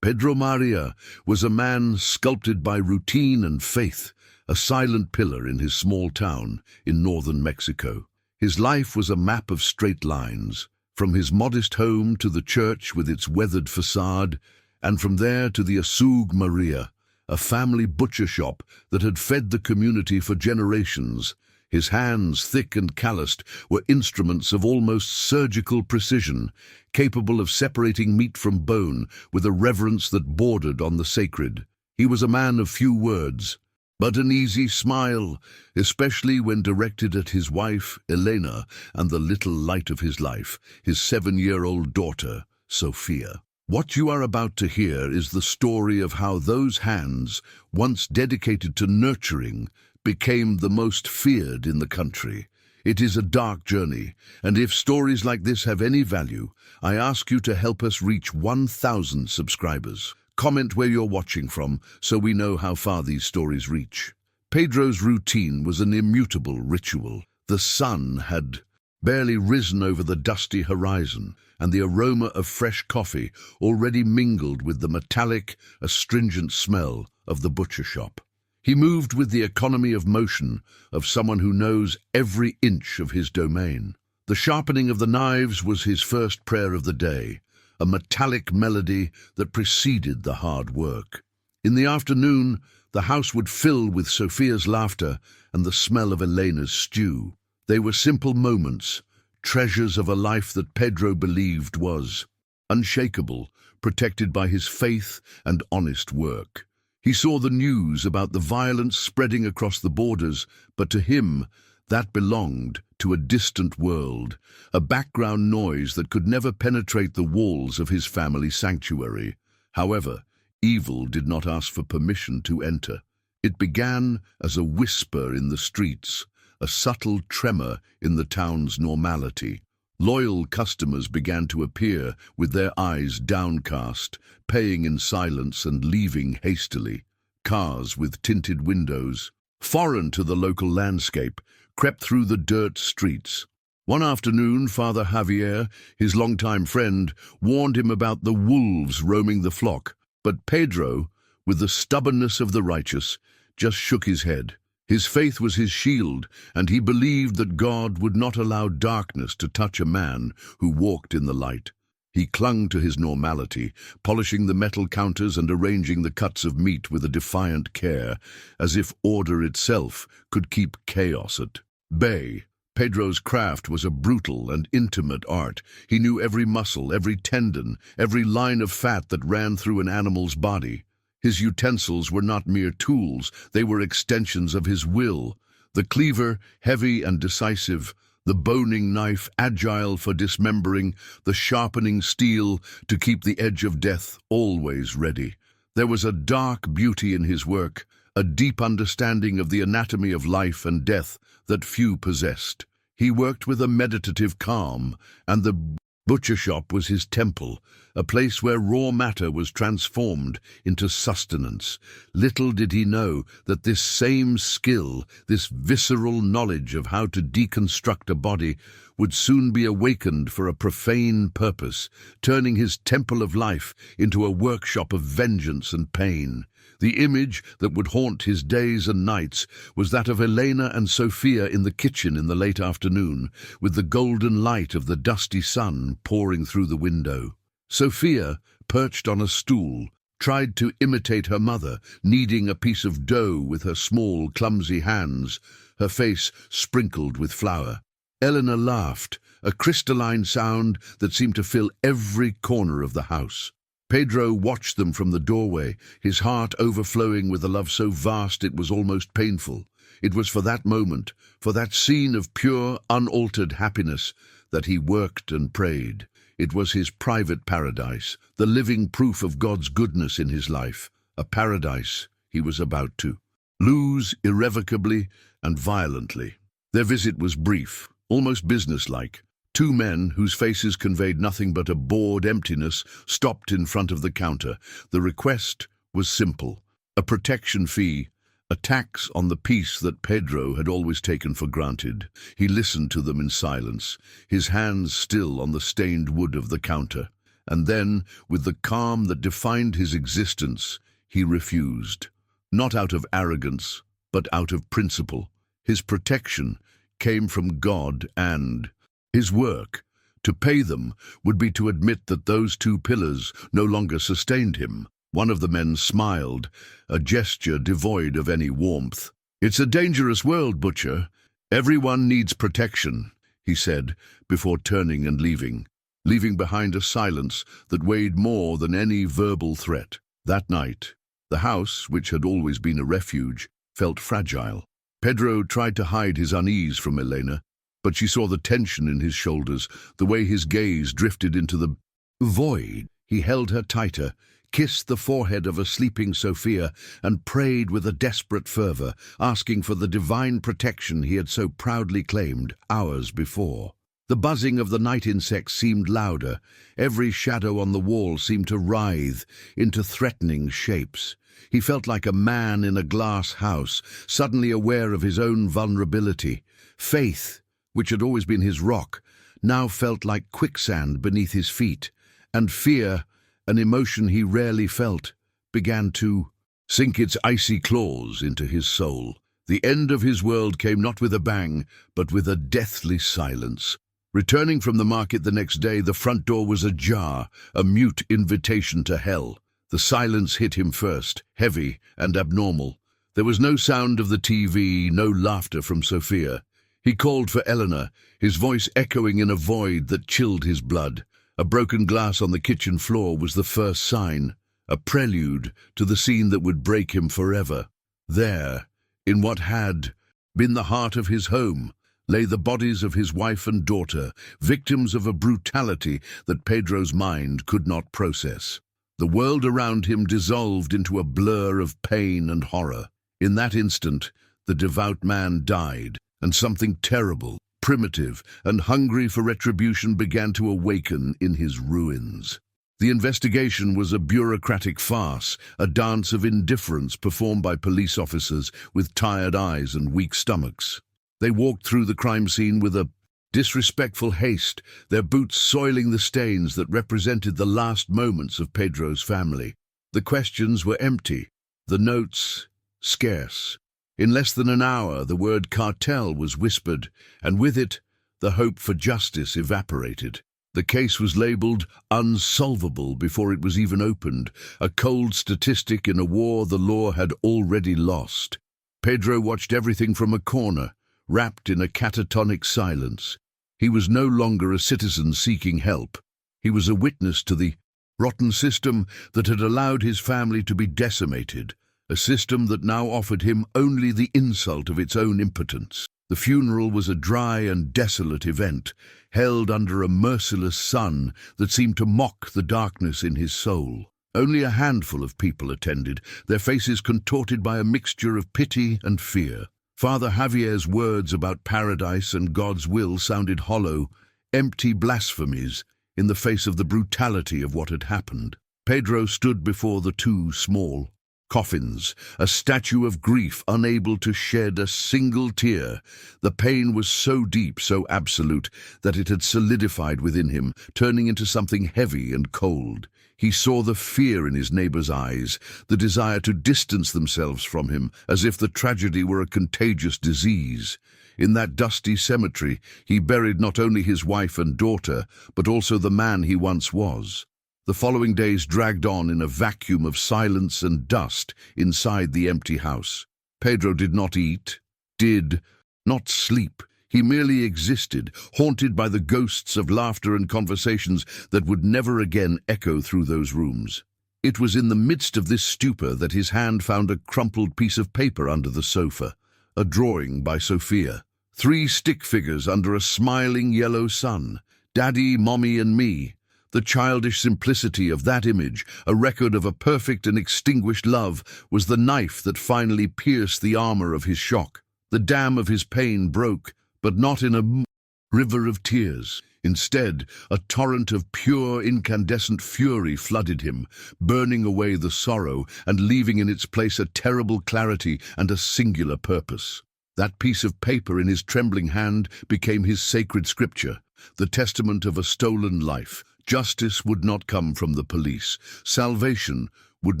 Pedro Maria was a man sculpted by routine and faith, a silent pillar in his small town in northern Mexico. His life was a map of straight lines, from his modest home to the church with its weathered facade, and from there to the Asug Maria, a family butcher shop that had fed the community for generations. His hands, thick and calloused, were instruments of almost surgical precision, capable of separating meat from bone with a reverence that bordered on the sacred. He was a man of few words, but an easy smile, especially when directed at his wife, Elena, and the little light of his life, his 7-year-old daughter, Sophia. What you are about to hear is the story of how those hands, once dedicated to nurturing, became the most feared in the country. It is a dark journey, and if stories like this have any value, I ask you to help us reach 1,000 subscribers. Comment where you're watching from so we know how far these stories reach. Pedro's routine was an immutable ritual. The sun had barely risen over the dusty horizon, and the aroma of fresh coffee already mingled with the metallic, astringent smell of the butcher shop. He moved with the economy of motion of someone who knows every inch of his domain. The sharpening of the knives was his first prayer of the day, a metallic melody that preceded the hard work. In the afternoon, the house would fill with Sophia's laughter and the smell of Elena's stew. They were simple moments, treasures of a life that Pedro believed was unshakable, protected by his faith and honest work. He saw the news about the violence spreading across the borders, but to him, that belonged to a distant world, a background noise that could never penetrate the walls of his family sanctuary. However, evil did not ask for permission to enter. It began as a whisper in the streets, a subtle tremor in the town's normality. Loyal customers began to appear with their eyes downcast, paying in silence and leaving hastily. Cars with tinted windows, foreign to the local landscape, crept through the dirt streets. One afternoon, Father Javier, his longtime friend, warned him about the wolves roaming the flock, but Pedro, with the stubbornness of the righteous, just shook his head. His faith was his shield, and he believed that God would not allow darkness to touch a man who walked in the light. He clung to his normality, polishing the metal counters and arranging the cuts of meat with a defiant care, as if order itself could keep chaos at bay. Pedro's craft was a brutal and intimate art. He knew every muscle, every tendon, every line of fat that ran through an animal's body. His utensils were not mere tools, they were extensions of his will. The cleaver, heavy and decisive, the boning knife, agile for dismembering, the sharpening steel to keep the edge of death always ready. There was a dark beauty in his work, a deep understanding of the anatomy of life and death that few possessed. He worked with a meditative calm, and the butcher shop was his temple, a place where raw matter was transformed into sustenance. Little did he know that this same skill, this visceral knowledge of how to deconstruct a body, would soon be awakened for a profane purpose, turning his temple of life into a workshop of vengeance and pain. The image that would haunt his days and nights was that of Elena and Sophia in the kitchen in the late afternoon, with the golden light of the dusty sun pouring through the window. Sophia, perched on a stool, tried to imitate her mother, kneading a piece of dough with her small, clumsy hands, her face sprinkled with flour. Elena laughed, a crystalline sound that seemed to fill every corner of the house. Pedro watched them from the doorway, his heart overflowing with a love so vast it was almost painful. It was for that moment, for that scene of pure, unaltered happiness, that he worked and prayed. It was his private paradise, the living proof of God's goodness in his life, a paradise he was about to lose irrevocably and violently. Their visit was brief, almost businesslike. Two men, whose faces conveyed nothing but a bored emptiness, stopped in front of the counter. The request was simple: a protection fee, a tax on the peace that Pedro had always taken for granted. He listened to them in silence, his hands still on the stained wood of the counter. And then, with the calm that defined his existence, he refused. Not out of arrogance, but out of principle. His protection came from God and his work. To pay them would be to admit that those two pillars no longer sustained him. One of the men smiled, a gesture devoid of any warmth. "It's a dangerous world, Butcher. Everyone needs protection," he said, before turning and leaving behind a silence that weighed more than any verbal threat. That night, the house, which had always been a refuge, felt fragile. Pedro tried to hide his unease from Elena, but she saw the tension in his shoulders, the way his gaze drifted into the void. He held her tighter, kissed the forehead of a sleeping Sophia, and prayed with a desperate fervor, asking for the divine protection he had so proudly claimed hours before. The buzzing of the night insects seemed louder. Every shadow on the wall seemed to writhe into threatening shapes. He felt like a man in a glass house, suddenly aware of his own vulnerability. Faith, which had always been his rock, now felt like quicksand beneath his feet, and fear, an emotion he rarely felt, began to sink its icy claws into his soul. The end of his world came not with a bang, but with a deathly silence. Returning from the market the next day, the front door was ajar, a mute invitation to hell. The silence hit him first, heavy and abnormal. There was no sound of the TV, no laughter from Sophia. He called for Eleanor, his voice echoing in a void that chilled his blood. A broken glass on the kitchen floor was the first sign, a prelude to the scene that would break him forever. There, in what had been the heart of his home, lay the bodies of his wife and daughter, victims of a brutality that Pedro's mind could not process. The world around him dissolved into a blur of pain and horror. In that instant, the devout man died, and something terrible, primitive, and hungry for retribution began to awaken in his ruins. The investigation was a bureaucratic farce, a dance of indifference performed by police officers with tired eyes and weak stomachs. They walked through the crime scene with a disrespectful haste, their boots soiling the stains that represented the last moments of Pedro's family. The questions were empty, the notes scarce. In less than an hour, the word cartel was whispered, and with it, the hope for justice evaporated. The case was labeled unsolvable before it was even opened, a cold statistic in a war the law had already lost. Pedro watched everything from a corner, wrapped in a catatonic silence. He was no longer a citizen seeking help. He was a witness to the rotten system that had allowed his family to be decimated, a system that now offered him only the insult of its own impotence. The funeral was a dry and desolate event, held under a merciless sun that seemed to mock the darkness in his soul. Only a handful of people attended, their faces contorted by a mixture of pity and fear. Father Javier's words about paradise and God's will sounded hollow, empty blasphemies in the face of the brutality of what had happened. Pedro stood before the two small coffins, a statue of grief unable to shed a single tear. The pain was so deep, so absolute, that it had solidified within him, turning into something heavy and cold. He saw the fear in his neighbor's eyes, the desire to distance themselves from him, as if the tragedy were a contagious disease. In that dusty cemetery, he buried not only his wife and daughter, but also the man he once was. The following days dragged on in a vacuum of silence and dust inside the empty house. Pedro did not eat, did not sleep. He merely existed, haunted by the ghosts of laughter and conversations that would never again echo through those rooms. It was in the midst of this stupor that his hand found a crumpled piece of paper under the sofa, a drawing by Sophia. 3 stick figures under a smiling yellow sun, Daddy, Mommy, and me. The childish simplicity of that image, a record of a perfect and extinguished love, was the knife that finally pierced the armor of his shock. The dam of his pain broke, but not in a river of tears. Instead, a torrent of pure, incandescent fury flooded him, burning away the sorrow and leaving in its place a terrible clarity and a singular purpose. That piece of paper in his trembling hand became his sacred scripture, the testament of a stolen life. Justice would not come from the police. Salvation would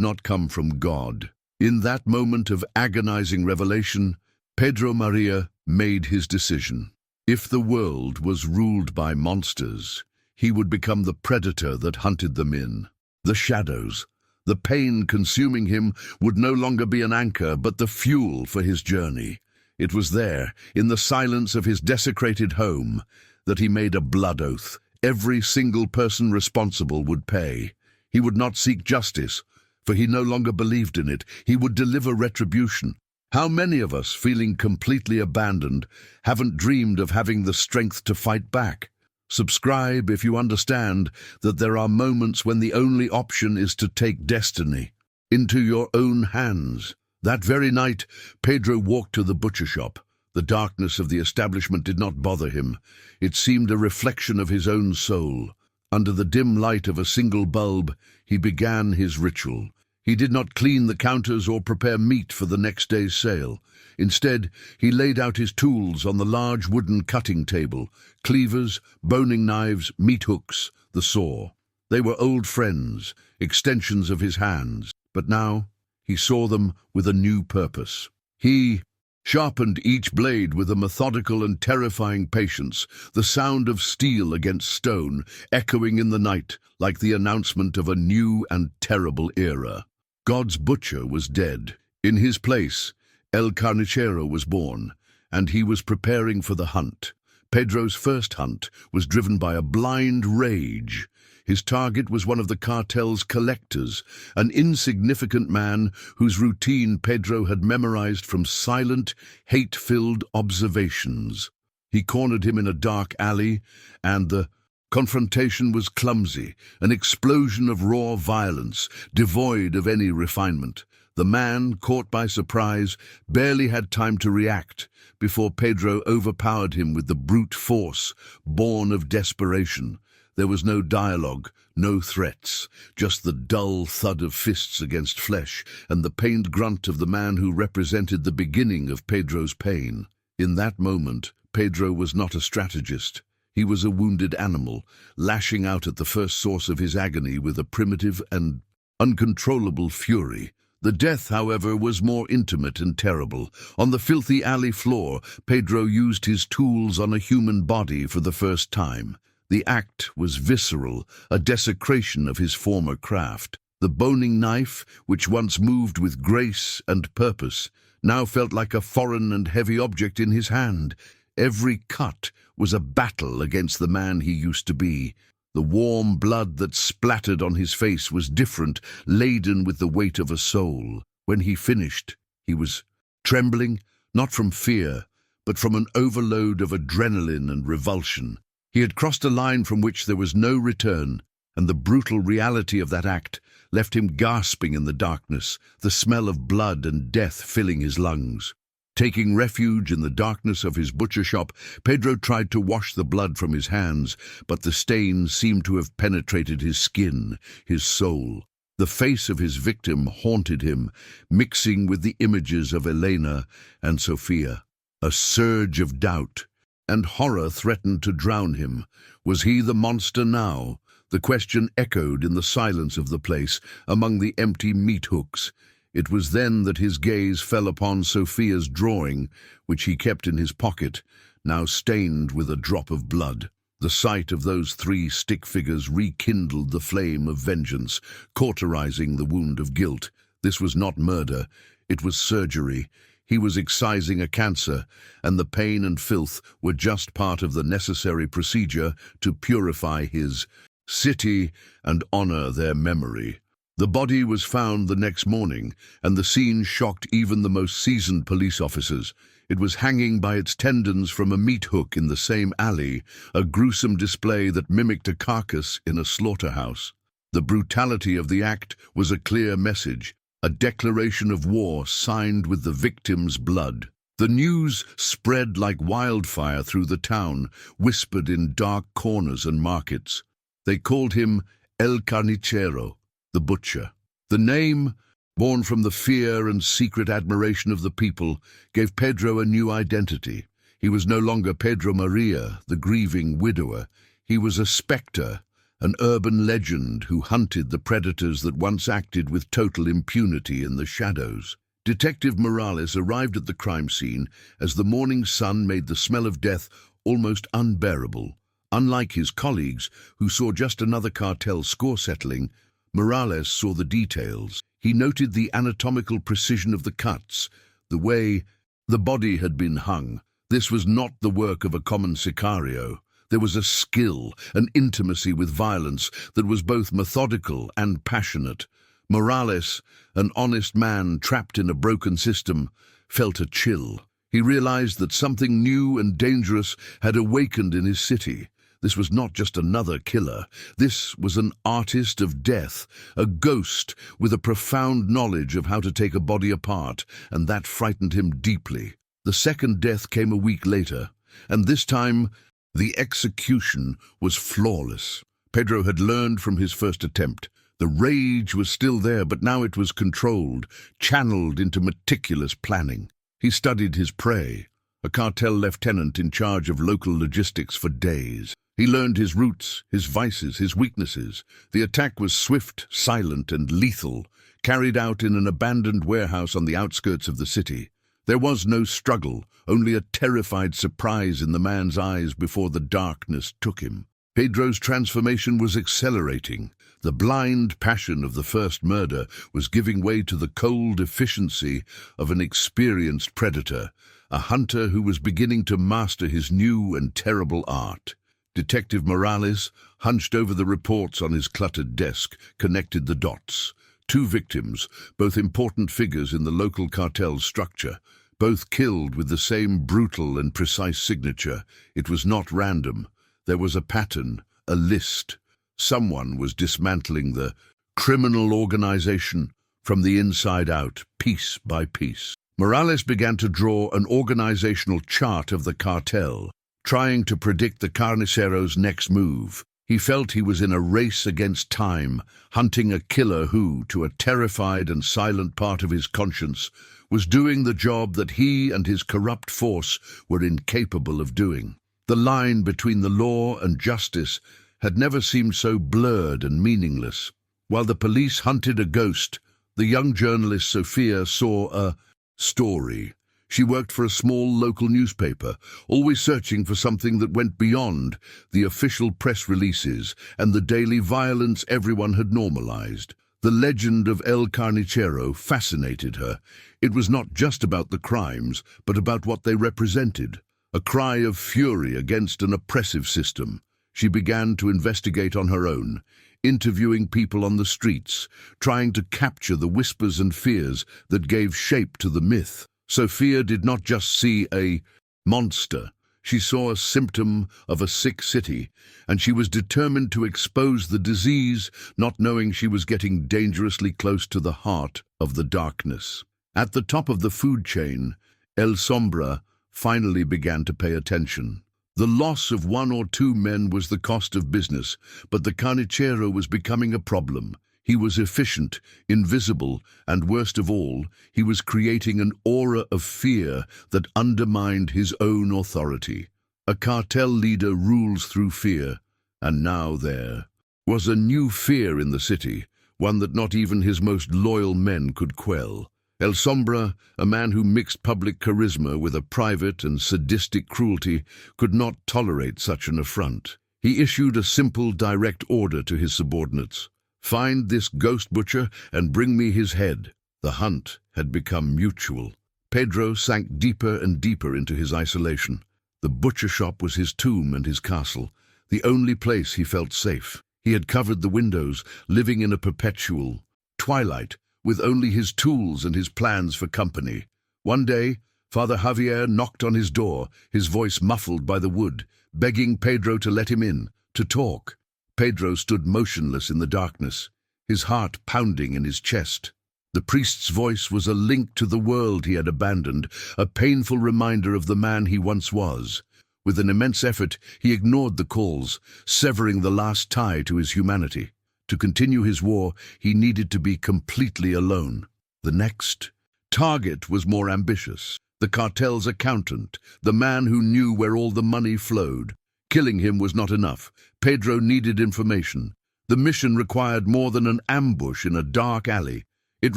not come from God. In that moment of agonizing revelation, Pedro Maria made his decision. If the world was ruled by monsters, he would become the predator that hunted them in. The shadows, the pain consuming him, would no longer be an anchor, but the fuel for his journey. It was there, in the silence of his desecrated home, that he made a blood oath. Every single person responsible would pay. He would not seek justice, for he no longer believed in it. He would deliver retribution. How many of us, feeling completely abandoned, haven't dreamed of having the strength to fight back? Subscribe if you understand that there are moments when the only option is to take destiny into your own hands. That very night, Pedro walked to the butcher shop. The darkness of the establishment did not bother him. It seemed a reflection of his own soul. Under the dim light of a single bulb, he began his ritual. He did not clean the counters or prepare meat for the next day's sale. Instead, he laid out his tools on the large wooden cutting table: cleavers, boning knives, meat hooks, the saw. They were old friends, extensions of his hands, but now he saw them with a new purpose. He sharpened each blade with a methodical and terrifying patience, the sound of steel against stone echoing in the night like the announcement of a new and terrible era. God's butcher was dead. In his place, El Carnicero was born, and he was preparing for the hunt. Pedro's first hunt was driven by a blind rage. His target was one of the cartel's collectors, an insignificant man whose routine Pedro had memorized from silent, hate-filled observations. He cornered him in a dark alley, and the confrontation was clumsy, an explosion of raw violence, devoid of any refinement. The man, caught by surprise, barely had time to react before Pedro overpowered him with the brute force born of desperation. There was no dialogue, no threats, just the dull thud of fists against flesh and the pained grunt of the man who represented the beginning of Pedro's pain. In that moment, Pedro was not a strategist. He was a wounded animal, lashing out at the first source of his agony with a primitive and uncontrollable fury. The death, however, was more intimate and terrible. On the filthy alley floor, Pedro used his tools on a human body for the first time. The act was visceral, a desecration of his former craft. The boning knife, which once moved with grace and purpose, now felt like a foreign and heavy object in his hand. Every cut was a battle against the man he used to be. The warm blood that splattered on his face was different, laden with the weight of a soul. When he finished, he was trembling, not from fear, but from an overload of adrenaline and revulsion. He had crossed a line from which there was no return, and the brutal reality of that act left him gasping in the darkness, the smell of blood and death filling his lungs. Taking refuge in the darkness of his butcher shop, Pedro tried to wash the blood from his hands, but the stains seemed to have penetrated his skin, his soul. The face of his victim haunted him, mixing with the images of Elena and Sophia. A surge of doubt and horror threatened to drown him. Was he the monster now? The question echoed in the silence of the place, among the empty meat hooks. It was then that his gaze fell upon Sophia's drawing, which he kept in his pocket, now stained with a drop of blood. The sight of those three stick figures rekindled the flame of vengeance, cauterizing the wound of guilt. This was not murder, it was surgery. He was excising a cancer, and the pain and filth were just part of the necessary procedure to purify his city and honor their memory. The body was found the next morning, and the scene shocked even the most seasoned police officers. It was hanging by its tendons from a meat hook in the same alley, a gruesome display that mimicked a carcass in a slaughterhouse. The brutality of the act was a clear message, a declaration of war signed with the victim's blood. The news spread like wildfire through the town, whispered in dark corners and markets. They called him El Carnicero, the butcher. The name born from the fear and secret admiration of the people, gave Pedro a new identity. He was no longer Pedro Maria, the grieving widower. He was a spectre, an urban legend who hunted the predators that once acted with total impunity in the shadows. Detective Morales arrived at the crime scene as the morning sun made the smell of death almost unbearable. Unlike his colleagues, who saw just another cartel score settling, Morales saw the details. He noted the anatomical precision of the cuts, the way the body had been hung. This was not the work of a common sicario. There was a skill, an intimacy with violence that was both methodical and passionate. Morales, an honest man trapped in a broken system, felt a chill. He realized that something new and dangerous had awakened in his city. This was not just another killer. This was an artist of death, a ghost with a profound knowledge of how to take a body apart, and that frightened him deeply. The second death came a week later, and this time the execution was flawless. Pedro had learned from his first attempt. The rage was still there, but now it was controlled, channeled into meticulous planning. He studied his prey, a cartel lieutenant in charge of local logistics for days. He learned his roots, his vices, his weaknesses. The attack was swift, silent, and lethal, carried out in an abandoned warehouse on the outskirts of the city. There was no struggle, only a terrified surprise in the man's eyes before the darkness took him. Pedro's transformation was accelerating. The blind passion of the first murder was giving way to the cold efficiency of an experienced predator, a hunter who was beginning to master his new and terrible art. Detective Morales, hunched over the reports on his cluttered desk, connected the dots. Two victims, both important figures in the local cartel structure, both killed with the same brutal and precise signature. It was not random. There was a pattern, a list. Someone was dismantling the criminal organization from the inside out, piece by piece. Morales began to draw an organizational chart of the cartel, trying to predict the Carnicero's next move. He felt he was in a race against time, hunting a killer who, to a terrified and silent part of his conscience, was doing the job that he and his corrupt force were incapable of doing. The line between the law and justice had never seemed so blurred and meaningless. While the police hunted a ghost, the young journalist Sophia saw a story. She worked for a small local newspaper, always searching for something that went beyond the official press releases and the daily violence everyone had normalized. The legend of El Carnicero fascinated her. It was not just about the crimes, but about what they represented. A cry of fury against an oppressive system. She began to investigate on her own, interviewing people on the streets, trying to capture the whispers and fears that gave shape to the myth. Sophia did not just see a monster. She saw a symptom of a sick city, and she was determined to expose the disease, not knowing she was getting dangerously close to the heart of the darkness. At the top of the food chain, El Sombra finally began to pay attention. The loss of one or two men was the cost of business, but the Carnicero was becoming a problem. He was efficient, invisible, and worst of all, he was creating an aura of fear that undermined his own authority. A cartel leader rules through fear, and now there was a new fear in the city, one that not even his most loyal men could quell. El Sombra, a man who mixed public charisma with a private and sadistic cruelty, could not tolerate such an affront. He issued a simple, direct order to his subordinates. Find this ghost butcher and bring me his head. The hunt had become mutual. Pedro sank deeper and deeper into his isolation. The butcher shop was his tomb and his castle, the only place he felt safe. He had covered the windows, living in a perpetual twilight, with only his tools and his plans for company. One day, Father Javier knocked on his door, his voice muffled by the wood, begging Pedro to let him in, to talk. Pedro stood motionless in the darkness, his heart pounding in his chest. The priest's voice was a link to the world he had abandoned, a painful reminder of the man he once was. With an immense effort, he ignored the calls, severing the last tie to his humanity. To continue his war, he needed to be completely alone. The next target was more ambitious. The cartel's accountant, the man who knew where all the money flowed. Killing him was not enough. Pedro needed information. The mission required more than an ambush in a dark alley. It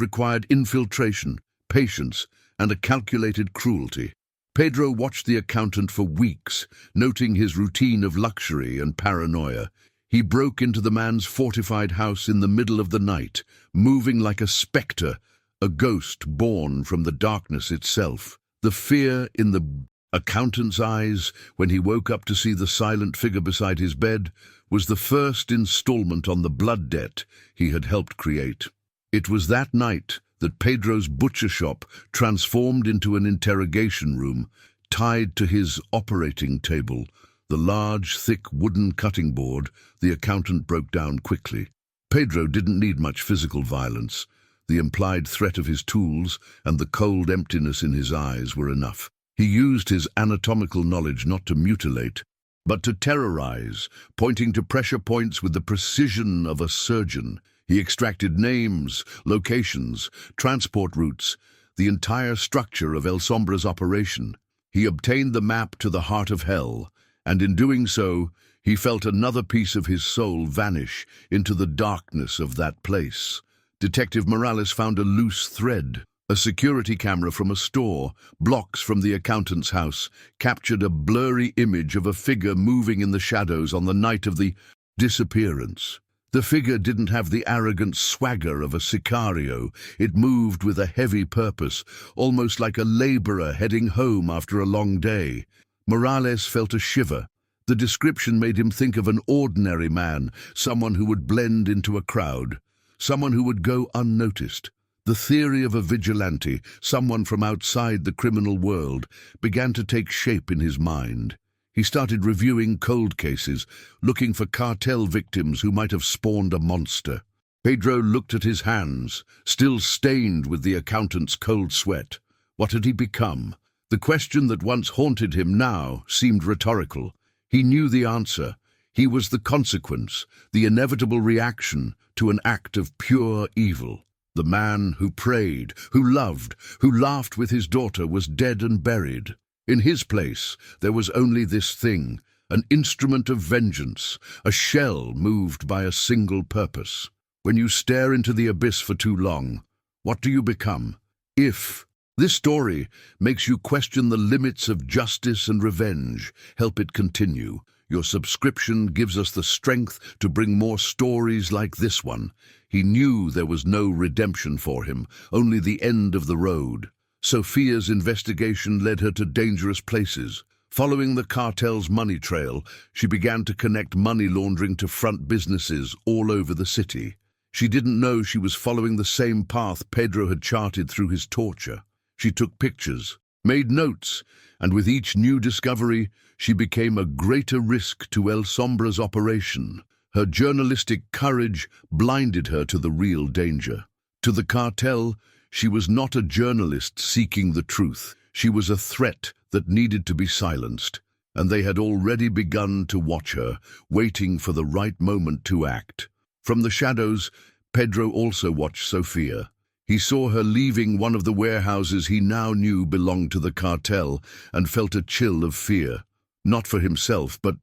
required infiltration, patience, and a calculated cruelty. Pedro watched the accountant for weeks, noting his routine of luxury and paranoia. He broke into the man's fortified house in the middle of the night, moving like a spectre, a ghost born from the darkness itself. The fear in the accountant's eyes when he woke up to see the silent figure beside his bed was the first installment on the blood debt he had helped create. It was that night that Pedro's butcher shop transformed into an interrogation room tied to his operating table. The large, thick wooden cutting board. The accountant broke down quickly. Pedro didn't need much physical violence. The implied threat of his tools and the cold emptiness in his eyes were enough. He used his anatomical knowledge not to mutilate, but to terrorize, pointing to pressure points with the precision of a surgeon. He extracted names, locations, transport routes, the entire structure of El Sombra's operation. He obtained the map to the heart of hell, and in doing so, he felt another piece of his soul vanish into the darkness of that place. Detective Morales found a loose thread. A security camera from a store, blocks from the accountant's house, captured a blurry image of a figure moving in the shadows on the night of the disappearance. The figure didn't have the arrogant swagger of a sicario. It moved with a heavy purpose, almost like a laborer heading home after a long day. Morales felt a shiver. The description made him think of an ordinary man, someone who would blend into a crowd, someone who would go unnoticed. The theory of a vigilante, someone from outside the criminal world, began to take shape in his mind. He started reviewing cold cases, looking for cartel victims who might have spawned a monster. Pedro looked at his hands, still stained with the accountant's cold sweat. What had he become? The question that once haunted him now seemed rhetorical. He knew the answer. He was the consequence, the inevitable reaction to an act of pure evil. The man who prayed, who loved, who laughed with his daughter was dead and buried. In his place, there was only this thing, an instrument of vengeance, a shell moved by a single purpose. When you stare into the abyss for too long, what do you become? If this story makes you question the limits of justice and revenge, help it continue. Your subscription gives us the strength to bring more stories like this one. He knew there was no redemption for him, only the end of the road. Sophia's investigation led her to dangerous places. Following the cartel's money trail, she began to connect money laundering to front businesses all over the city. She didn't know she was following the same path Pedro had charted through his torture. She took pictures, made notes, and with each new discovery, she became a greater risk to El Sombra's operation. Her journalistic courage blinded her to the real danger. To the cartel, she was not a journalist seeking the truth. She was a threat that needed to be silenced, and they had already begun to watch her, waiting for the right moment to act. From the shadows, Pedro also watched Sophia. He saw her leaving one of the warehouses he now knew belonged to the cartel and felt a chill of fear. Not for himself, but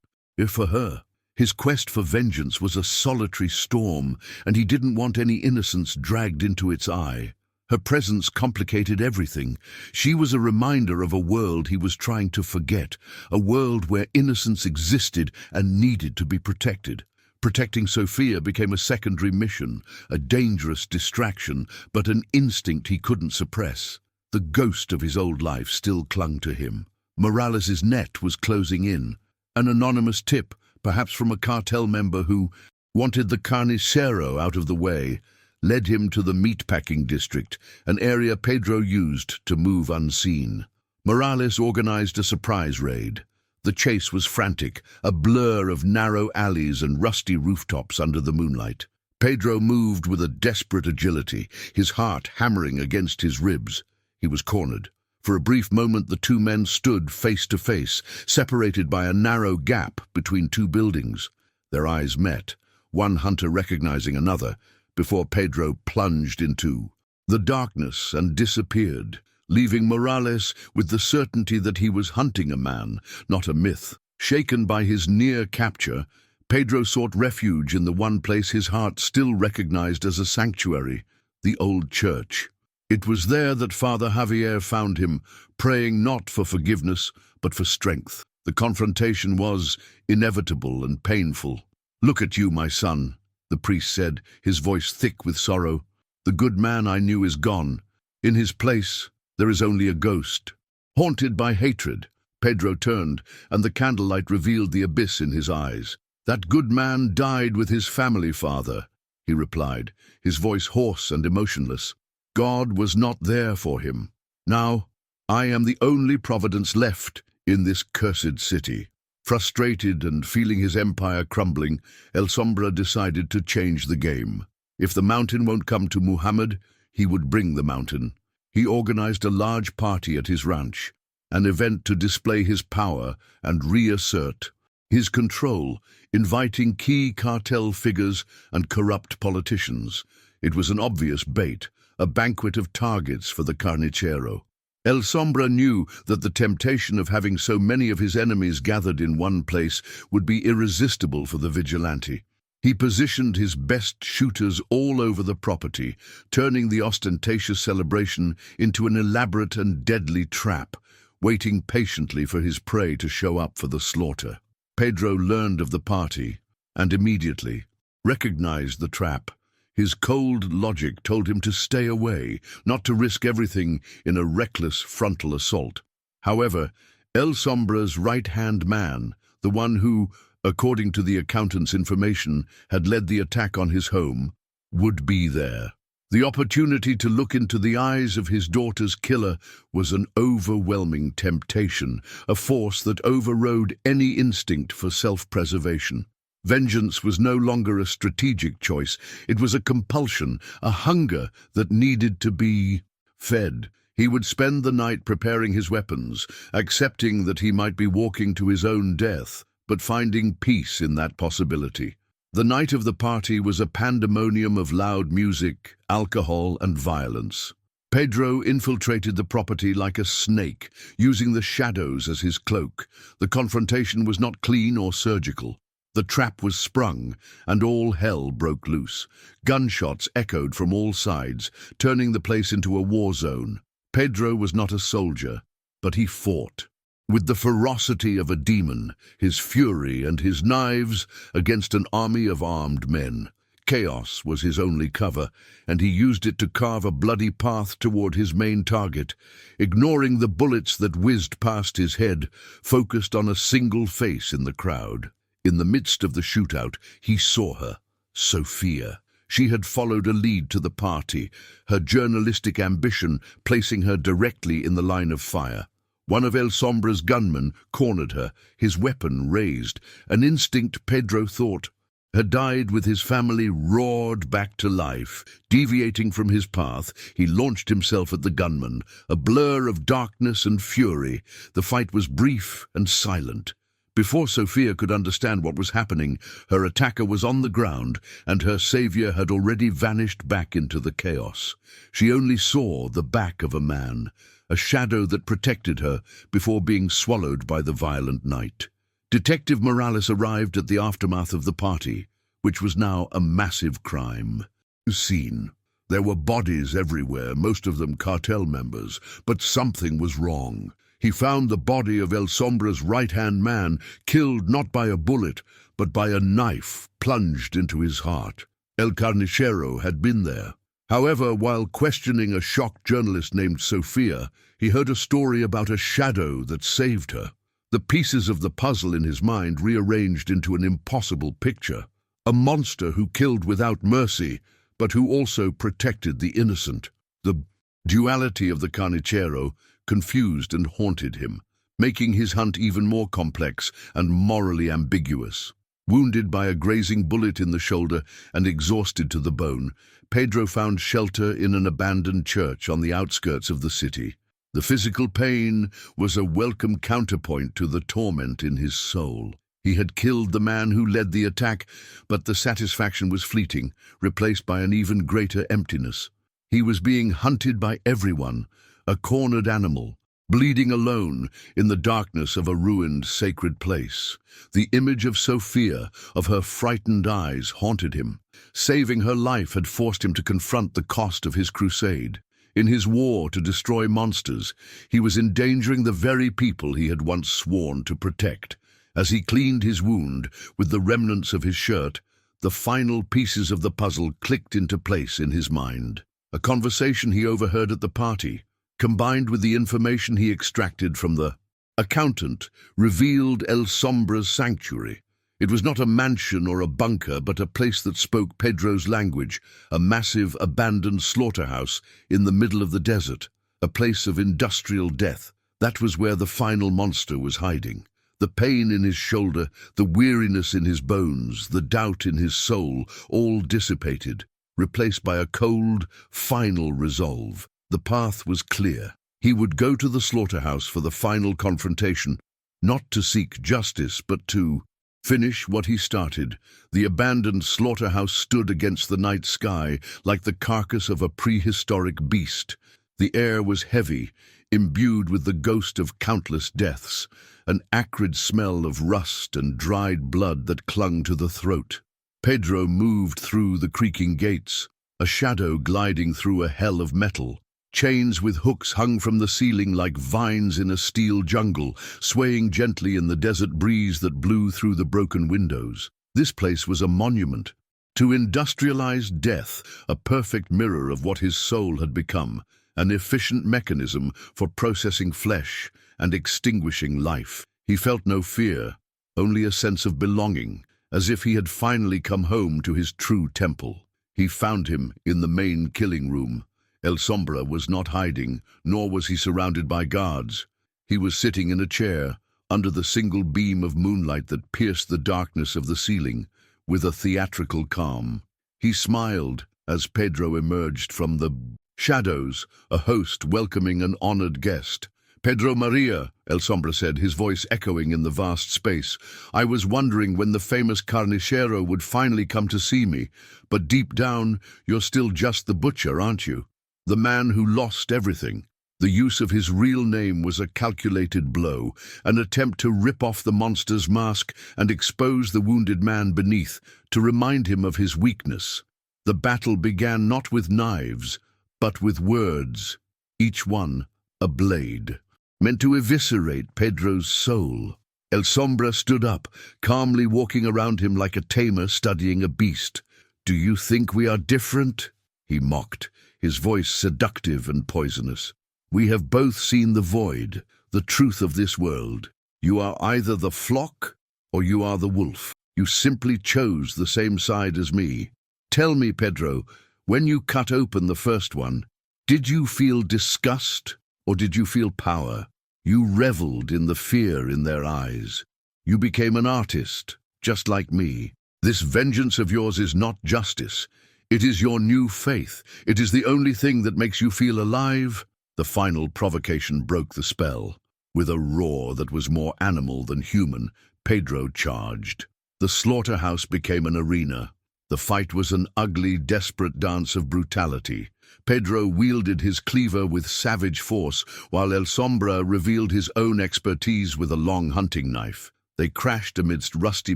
for her. His quest for vengeance was a solitary storm, and he didn't want any innocence dragged into its eye. Her presence complicated everything. She was a reminder of a world he was trying to forget, a world where innocence existed and needed to be protected. Protecting Sophia became a secondary mission, a dangerous distraction, but an instinct he couldn't suppress. The ghost of his old life still clung to him. Morales' net was closing in. An anonymous tip, perhaps from a cartel member who wanted the Carnicero out of the way, led him to the meatpacking district, an area Pedro used to move unseen. Morales organized a surprise raid. The chase was frantic, a blur of narrow alleys and rusty rooftops under the moonlight. Pedro moved with a desperate agility, his heart hammering against his ribs. He was cornered. For a brief moment, the two men stood face to face, separated by a narrow gap between two buildings. Their eyes met, one hunter recognizing another, before Pedro plunged into the darkness and disappeared, leaving Morales with the certainty that he was hunting a man, not a myth. Shaken by his near capture, Pedro sought refuge in the one place his heart still recognized as a sanctuary, the old church. It was there that Father Javier found him, praying not for forgiveness, but for strength. The confrontation was inevitable and painful. "Look at you, my son," the priest said, his voice thick with sorrow. "The good man I knew is gone. In his place, there is only a ghost." Haunted by hatred, Pedro turned, and the candlelight revealed the abyss in his eyes. "That good man died with his family, Father," he replied, his voice hoarse and emotionless. "God was not there for him. Now, I am the only providence left in this cursed city." Frustrated and feeling his empire crumbling, El Sombra decided to change the game. If the mountain won't come to Muhammad, he would bring the mountain. He organized a large party at his ranch, an event to display his power and reassert his control, inviting key cartel figures and corrupt politicians. It was an obvious bait, a banquet of targets for the Carnicero. El Sombra knew that the temptation of having so many of his enemies gathered in one place would be irresistible for the vigilante. He positioned his best shooters all over the property, turning the ostentatious celebration into an elaborate and deadly trap, waiting patiently for his prey to show up for the slaughter. Pedro learned of the party and immediately recognized the trap. His cold logic told him to stay away, not to risk everything in a reckless frontal assault. However, El Sombra's right-hand man, the one who, according to the accountant's information, had led the attack on his home, would be there. The opportunity to look into the eyes of his daughter's killer was an overwhelming temptation, a force that overrode any instinct for self-preservation. Vengeance was no longer a strategic choice. It was a compulsion, a hunger that needed to be fed. He would spend the night preparing his weapons, accepting that he might be walking to his own death, but finding peace in that possibility. The night of the party was a pandemonium of loud music, alcohol, and violence. Pedro infiltrated the property like a snake, using the shadows as his cloak. The confrontation was not clean or surgical. The trap was sprung, and all hell broke loose. Gunshots echoed from all sides, turning the place into a war zone. Pedro was not a soldier, but he fought. With the ferocity of a demon, his fury and his knives against an army of armed men. Chaos was his only cover, and he used it to carve a bloody path toward his main target, ignoring the bullets that whizzed past his head, focused on a single face in the crowd. In the midst of the shootout, he saw her, Sophia. She had followed a lead to the party, her journalistic ambition placing her directly in the line of fire. One of El Sombra's gunmen cornered her, his weapon raised. An instinct, Pedro thought, had died with his family roared back to life. Deviating from his path, he launched himself at the gunman, a blur of darkness and fury. The fight was brief and silent. Before Sophia could understand what was happening, her attacker was on the ground, and her savior had already vanished back into the chaos. She only saw the back of a man, a shadow that protected her before being swallowed by the violent night. Detective Morales arrived at the aftermath of the party, which was now a massive crime scene. There were bodies everywhere, most of them cartel members, but something was wrong. He found the body of El Sombra's right-hand man, killed not by a bullet, but by a knife plunged into his heart. El Carnicero had been there. However, while questioning a shocked journalist named Sophia, he heard a story about a shadow that saved her. The pieces of the puzzle in his mind rearranged into an impossible picture. A monster who killed without mercy, but who also protected the innocent. The duality of the Carnicero confused and haunted him, making his hunt even more complex and morally ambiguous. Wounded by a grazing bullet in the shoulder and exhausted to the bone, Pedro found shelter in an abandoned church on the outskirts of the city. The physical pain was a welcome counterpoint to the torment in his soul. He had killed the man who led the attack, but the satisfaction was fleeting, replaced by an even greater emptiness. He was being hunted by everyone, a cornered animal, bleeding alone in the darkness of a ruined sacred place. The image of Sophia, of her frightened eyes, haunted him. Saving her life had forced him to confront the cost of his crusade. In his war to destroy monsters, he was endangering the very people he had once sworn to protect. As he cleaned his wound with the remnants of his shirt, the final pieces of the puzzle clicked into place in his mind. A conversation he overheard at the party, combined with the information he extracted from the accountant, revealed El Sombra's sanctuary. It was not a mansion or a bunker, but a place that spoke Pedro's language, a massive, abandoned slaughterhouse in the middle of the desert, a place of industrial death. That was where the final monster was hiding. The pain in his shoulder, the weariness in his bones, the doubt in his soul, all dissipated, replaced by a cold, final resolve. The path was clear. He would go to the slaughterhouse for the final confrontation, not to seek justice, but to finish what he started. The abandoned slaughterhouse stood against the night sky like the carcass of a prehistoric beast. The air was heavy, imbued with the ghost of countless deaths, an acrid smell of rust and dried blood that clung to the throat. Pedro moved through the creaking gates, a shadow gliding through a hell of metal. Chains with hooks hung from the ceiling like vines in a steel jungle, swaying gently in the desert breeze that blew through the broken windows. This place was a monument to industrialized death, a perfect mirror of what his soul had become, an efficient mechanism for processing flesh and extinguishing life. He felt no fear, only a sense of belonging, as if he had finally come home to his true temple. He found him in the main killing room. El Sombra was not hiding, nor was he surrounded by guards. He was sitting in a chair, under the single beam of moonlight that pierced the darkness of the ceiling, with a theatrical calm. He smiled as Pedro emerged from the shadows, a host welcoming an honored guest. "Pedro Maria," El Sombra said, his voice echoing in the vast space. "I was wondering when the famous Carnicero would finally come to see me, but deep down, you're still just the butcher, aren't you? The man who lost everything." The use of his real name was a calculated blow, an attempt to rip off the monster's mask and expose the wounded man beneath, to remind him of his weakness. The battle began not with knives, but with words, each one a blade, meant to eviscerate Pedro's soul. El Sombra stood up, calmly walking around him like a tamer studying a beast. "Do you think we are different?" he mocked, his voice seductive and poisonous. "We have both seen the void, the truth of this world. You are either the flock or you are the wolf. You simply chose the same side as me. Tell me, Pedro, when you cut open the first one, did you feel disgust or did you feel power? You reveled in the fear in their eyes. You became an artist, just like me. This vengeance of yours is not justice. It is your new faith. It is the only thing that makes you feel alive." The final provocation broke the spell. With a roar that was more animal than human, Pedro charged. The slaughterhouse became an arena. The fight was an ugly, desperate dance of brutality. Pedro wielded his cleaver with savage force, while El Sombra revealed his own expertise with a long hunting knife. They crashed amidst rusty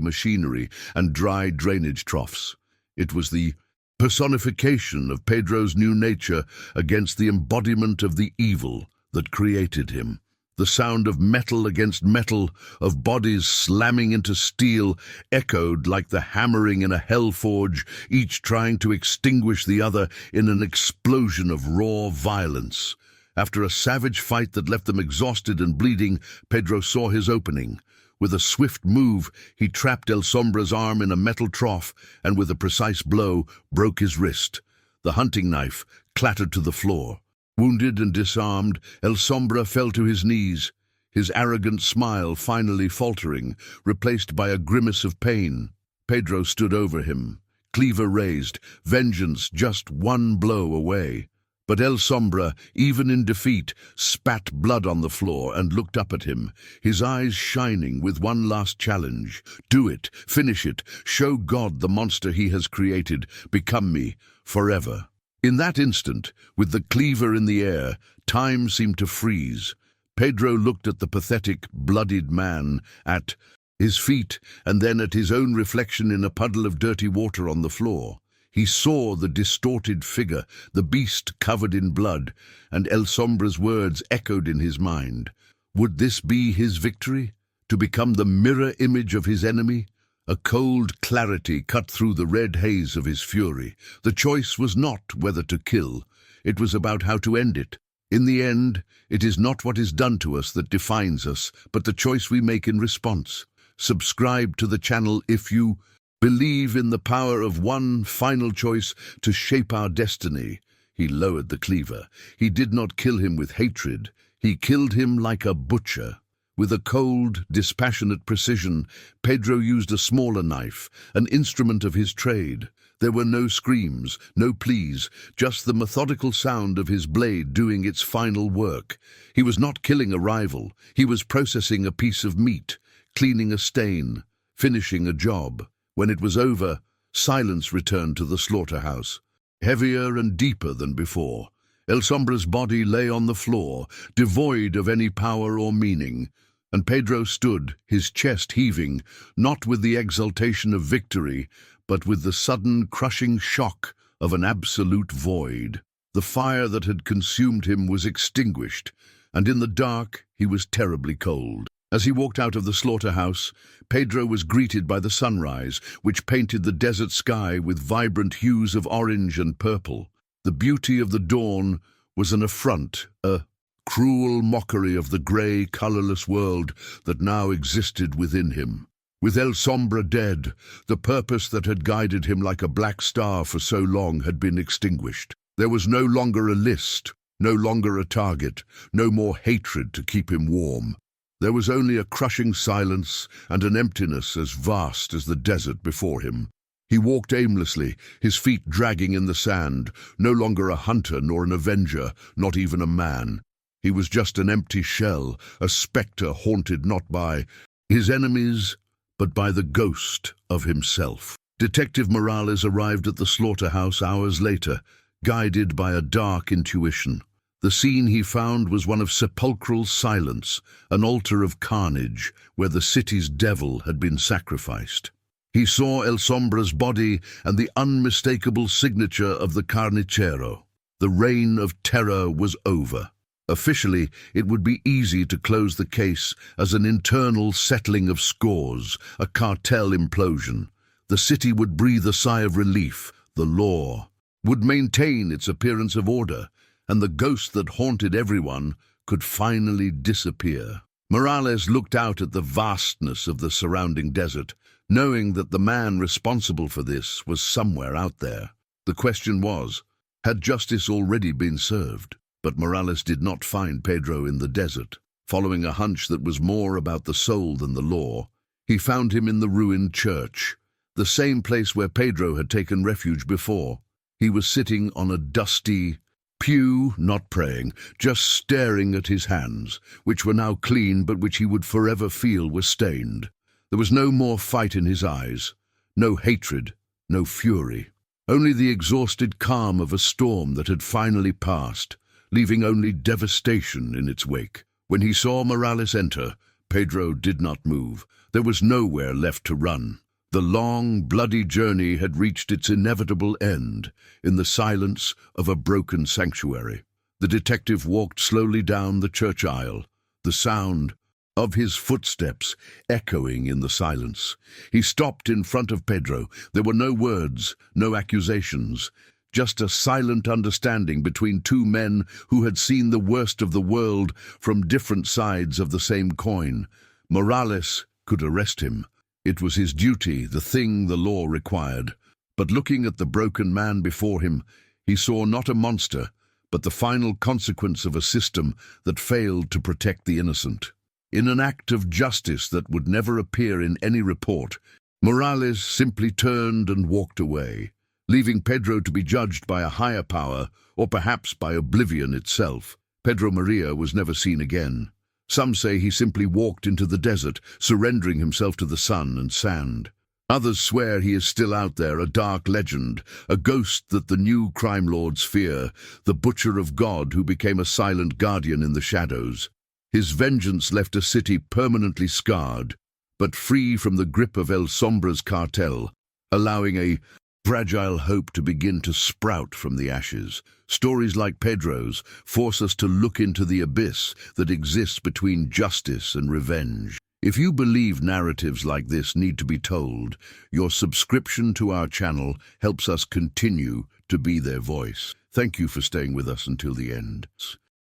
machinery and dry drainage troughs. It was the personification of Pedro's new nature against the embodiment of the evil that created him. The sound of metal against metal, of bodies slamming into steel, echoed like the hammering in a hell forge, each trying to extinguish the other in an explosion of raw violence. After a savage fight that left them exhausted and bleeding, Pedro saw his opening. With a swift move, he trapped El Sombra's arm in a metal trough and with a precise blow broke his wrist. The hunting knife clattered to the floor. Wounded and disarmed, El Sombra fell to his knees, his arrogant smile finally faltering, replaced by a grimace of pain. Pedro stood over him, cleaver raised, vengeance just one blow away. But El Sombra, even in defeat, spat blood on the floor and looked up at him, his eyes shining with one last challenge. "Do it, finish it, show God the monster he has created, become me, forever." In that instant, with the cleaver in the air, time seemed to freeze. Pedro looked at the pathetic, bloodied man, at his feet, and then at his own reflection in a puddle of dirty water on the floor. He saw the distorted figure, the beast covered in blood, and El Sombra's words echoed in his mind. Would this be his victory? To become the mirror image of his enemy? A cold clarity cut through the red haze of his fury. The choice was not whether to kill. It was about how to end it. In the end, it is not what is done to us that defines us, but the choice we make in response. Subscribe to the channel if you believe in the power of one final choice to shape our destiny. He lowered the cleaver. He did not kill him with hatred. He killed him like a butcher. With a cold, dispassionate precision, Pedro used a smaller knife, an instrument of his trade. There were no screams, no pleas, just the methodical sound of his blade doing its final work. He was not killing a rival. He was processing a piece of meat, cleaning a stain, finishing a job. When it was over, silence returned to the slaughterhouse, heavier and deeper than before. El Sombra's body lay on the floor, devoid of any power or meaning, and Pedro stood, his chest heaving, not with the exultation of victory, but with the sudden, crushing shock of an absolute void. The fire that had consumed him was extinguished, and in the dark he was terribly cold. As he walked out of the slaughterhouse, Pedro was greeted by the sunrise, which painted the desert sky with vibrant hues of orange and purple. The beauty of the dawn was an affront, a cruel mockery of the grey, colourless world that now existed within him. With El Sombra dead, the purpose that had guided him like a black star for so long had been extinguished. There was no longer a list, no longer a target, no more hatred to keep him warm. There was only a crushing silence and an emptiness as vast as the desert before him. He walked aimlessly, his feet dragging in the sand, no longer a hunter nor an avenger, not even a man. He was just an empty shell, a spectre haunted not by his enemies, but by the ghost of himself. Detective Morales arrived at the slaughterhouse hours later, guided by a dark intuition. The scene he found was one of sepulchral silence, an altar of carnage where the city's devil had been sacrificed. He saw El Sombra's body and the unmistakable signature of the Carnicero. The reign of terror was over. Officially, it would be easy to close the case as an internal settling of scores, a cartel implosion. The city would breathe a sigh of relief. The law would maintain its appearance of order, and the ghost that haunted everyone could finally disappear. Morales looked out at the vastness of the surrounding desert, knowing that the man responsible for this was somewhere out there. The question was, had justice already been served? But Morales did not find Pedro in the desert. Following a hunch that was more about the soul than the law, he found him in the ruined church, the same place where Pedro had taken refuge before. He was sitting on a dusty pew, not praying, just staring at his hands, which were now clean but which he would forever feel were stained. There was no more fight in his eyes, no hatred, no fury, only the exhausted calm of a storm that had finally passed, leaving only devastation in its wake. When he saw Morales enter, Pedro did not move. There was nowhere left to run. The long, bloody journey had reached its inevitable end in the silence of a broken sanctuary. The detective walked slowly down the church aisle, the sound of his footsteps echoing in the silence. He stopped in front of Pedro. There were no words, no accusations, just a silent understanding between two men who had seen the worst of the world from different sides of the same coin. Morales could arrest him. It was his duty, the thing the law required. But looking at the broken man before him, he saw not a monster, but the final consequence of a system that failed to protect the innocent. In an act of justice that would never appear in any report, Morales simply turned and walked away, leaving Pedro to be judged by a higher power, or perhaps by oblivion itself. Pedro Maria was never seen again. Some say he simply walked into the desert, surrendering himself to the sun and sand. Others swear he is still out there, a dark legend, a ghost that the new crime lords fear, the butcher of God who became a silent guardian in the shadows. His vengeance left a city permanently scarred, but free from the grip of El Sombra's cartel, allowing a fragile hope to begin to sprout from the ashes. Stories like Pedro's force us to look into the abyss that exists between justice and revenge. If you believe narratives like this need to be told, your subscription to our channel helps us continue to be their voice. Thank you for staying with us until the end.